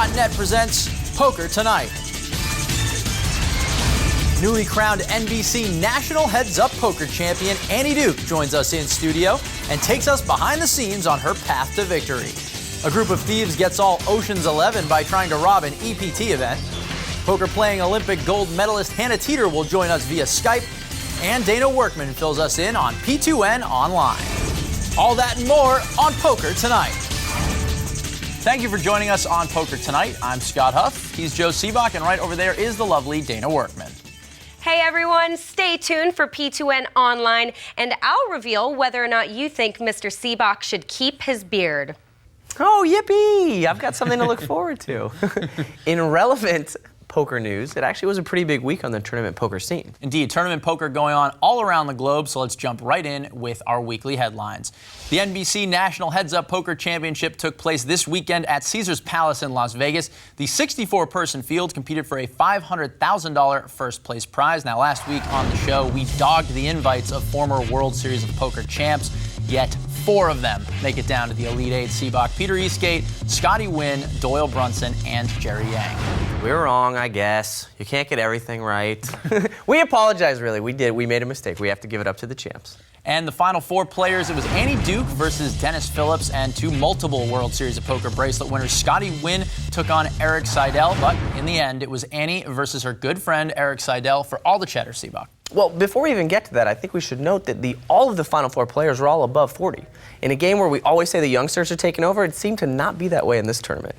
Poker2Nite presents Poker2Nite. Newly crowned NBC National Heads-Up Poker Champion Annie Duke joins us in studio and takes us behind the scenes on her path to victory. A group of thieves gets all Ocean's 11 by trying to rob an EPT event. Poker-playing Olympic gold medalist Hannah Teeter will join us via Skype. And Dana Workman fills us in on P2N Online. All that and more on Poker2Nite. Thank you for joining us on Poker2Nite. I'm Scott Huff. He's Joe Sebok, and right over there is the lovely Dana Workman. Hey everyone, stay tuned for P2N Online, and I'll reveal whether or not you think Mr. Sebok should keep his beard. Oh, yippee! I've got something to look forward to. In relevant poker news, it actually was a pretty big week on the tournament poker scene. Indeed, tournament poker going on all around the globe, so let's jump right in with our weekly headlines. The NBC National Heads-Up Poker Championship took place this weekend at Caesars Palace in Las Vegas. The 64-person field competed for a $500,000 first-place prize. Now, last week on the show, we dogged the invites of former World Series of Poker champs, yet 4 of them make it down to the Elite Eight. Sebok, Peter Eastgate, Scotty Wynn, Doyle Brunson, and Jerry Yang. We were wrong, I guess. You can't get everything right. We apologize, really. We did. We made a mistake. We have to give it up to the champs. And the final 4 players, it was Annie Duke versus Dennis Phillips, and 2 multiple World Series of Poker bracelet winners. Scotty Wynn took on Eric Seidel, but in the end, it was Annie versus her good friend Eric Seidel for all the cheddar, Sebok. Well, before we even get to that, I think we should note that all of the final 4 players were all above 40. In a game where we always say the youngsters are taking over, it seemed to not be that way in this tournament.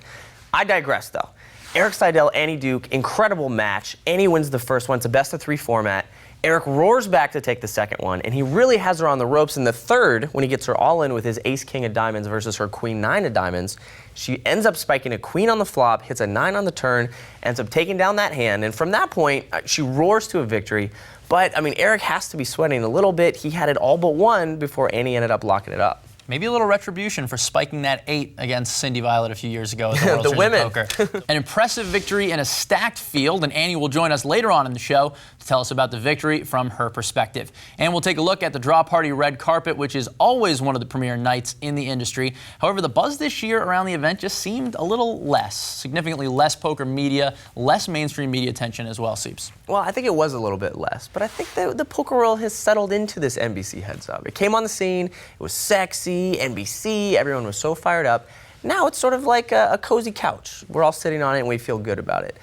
I digress, though. Eric Seidel, Annie Duke, incredible match. Annie wins the first one. It's a best-of-3 format. Eric roars back to take the second one, and he really has her on the ropes in the third when he gets her all in with his ace-king of diamonds versus her queen-9 of diamonds. She ends up spiking a queen on the flop, hits a 9 on the turn, ends up taking down that hand, and from that point, she roars to a victory. But, I mean, Eric has to be sweating a little bit. He had it all but one before Annie ended up locking it up. Maybe a little retribution for spiking that 8 against Cindy Violet a few years ago at the World The Series women. of Poker. An impressive victory in a stacked field, and Annie will join us later on in the show to tell us about the victory from her perspective. And we'll take a look at the Draw Party red carpet, which is always one of the premier nights in the industry. However, the buzz this year around the event just seemed a little less, significantly less poker media, less mainstream media attention as well, Seeps. Well, I think it was a little bit less, but I think the poker world has settled into this NBC heads-up. It came on the scene, it was sexy, NBC, everyone was so fired up. Now it's sort of like a cozy couch. We're all sitting on it and we feel good about it.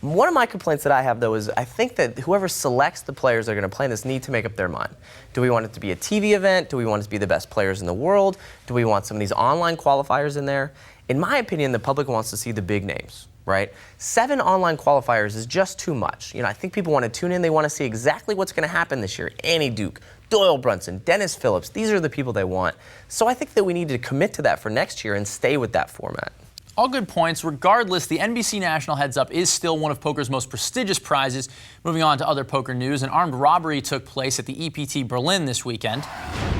One of my complaints that I have, though, is I think that whoever selects the players that are going to play in this need to make up their mind. Do we want it to be a TV event? Do we want it to be the best players in the world? Do we want some of these online qualifiers in there? In my opinion, the public wants to see the big names. Right? 7 online qualifiers is just too much. I think people want to tune in. They want to see exactly what's going to happen this year. Annie Duke, Doyle Brunson, Dennis Phillips. These are the people they want. So I think that we need to commit to that for next year and stay with that format. All good points. Regardless, the NBC National Heads-Up is still one of poker's most prestigious prizes. Moving on to other poker news, an armed robbery took place at the EPT Berlin this weekend.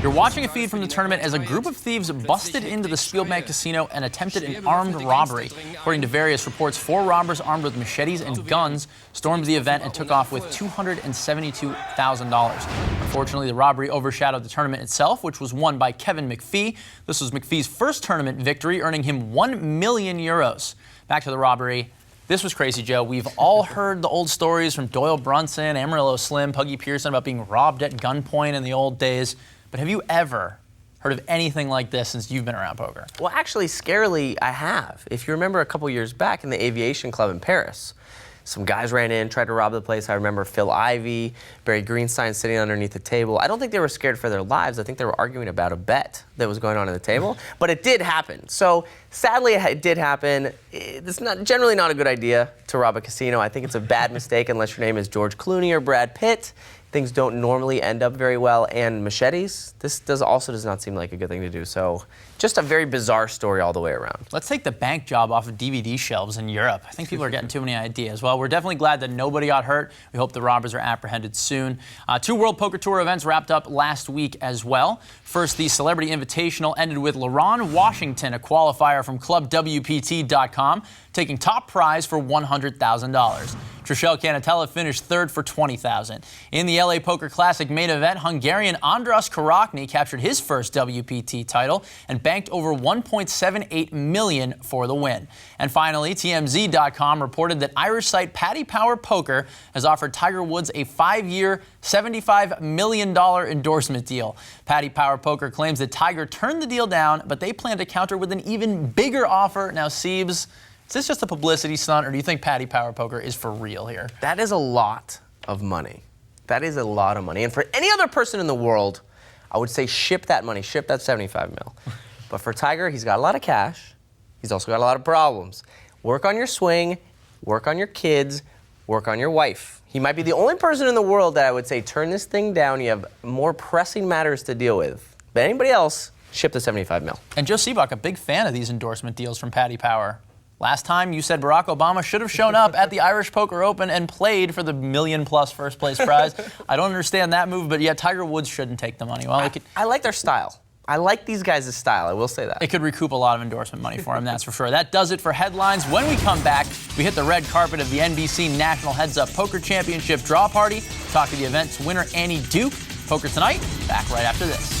You're watching a feed from the tournament as a group of thieves busted into the Spielbank Casino and attempted an armed robbery. According to various reports, 4 robbers armed with machetes and guns stormed the event and took off with $272,000. Unfortunately, the robbery overshadowed the tournament itself, which was won by Kevin McPhee. This was McPhee's first tournament victory, earning him €1 million. Back to the robbery. This was crazy, Joe. We've all heard the old stories from Doyle Brunson, Amarillo Slim, Puggy Pearson about being robbed at gunpoint in the old days. But have you ever heard of anything like this since you've been around poker? Well, actually, scarily, I have. If you remember a couple years back in the Aviation Club in Paris, some guys ran in, tried to rob the place. I remember Phil Ivey, Barry Greenstein sitting underneath the table. I don't think they were scared for their lives. I think they were arguing about a bet that was going on at the table. But it did happen. So sadly, it did happen. It's generally not a good idea to rob a casino. I think it's a bad mistake unless your name is George Clooney or Brad Pitt. Things don't normally end up very well. And machetes, this also does not seem like a good thing to do. So just a very bizarre story all the way around. Let's take the bank job off of DVD shelves in Europe. I think people are getting too many ideas. Well, we're definitely glad that nobody got hurt. We hope the robbers are apprehended soon. 2 World Poker Tour events wrapped up last week as well. First, the Celebrity Invitational ended with LaRon Washington, a qualifier from ClubWPT.com, taking top prize for $100,000. Trishelle Canatella finished third for $20,000. In the LA Poker Classic main event, Hungarian Andras Karakny captured his first WPT title and banked over $1.78 million for the win. And finally, TMZ.com reported that Irish site Paddy Power Poker has offered Tiger Woods a 5-year, $75 million endorsement deal. Paddy Power Poker claims that Tiger turned the deal down, but they plan to counter with an even bigger offer. Now, Siebes, is this just a publicity stunt, or do you think Paddy Power Poker is for real here? That is a lot of money. That is a lot of money. And for any other person in the world, I would say ship that money, ship that 75 mil. But for Tiger, he's got a lot of cash. He's also got a lot of problems. Work on your swing, work on your kids, work on your wife. He might be the only person in the world that I would say turn this thing down. You have more pressing matters to deal with. But anybody else, ship the 75 mil. And Joe Sebok, a big fan of these endorsement deals from Paddy Power. Last time you said Barack Obama should have shown up at the Irish Poker Open and played for the $1 million+ first place prize. I don't understand that move, but yeah, Tiger Woods shouldn't take the money. Well, I like their style. I like these guys' style, I will say that. It could recoup a lot of endorsement money for him, that's for sure. That does it for headlines. When we come back, we hit the red carpet of the NBC National Heads Up Poker Championship draw party, talk to the event's winner, Annie Duke. Poker Tonight, back right after this.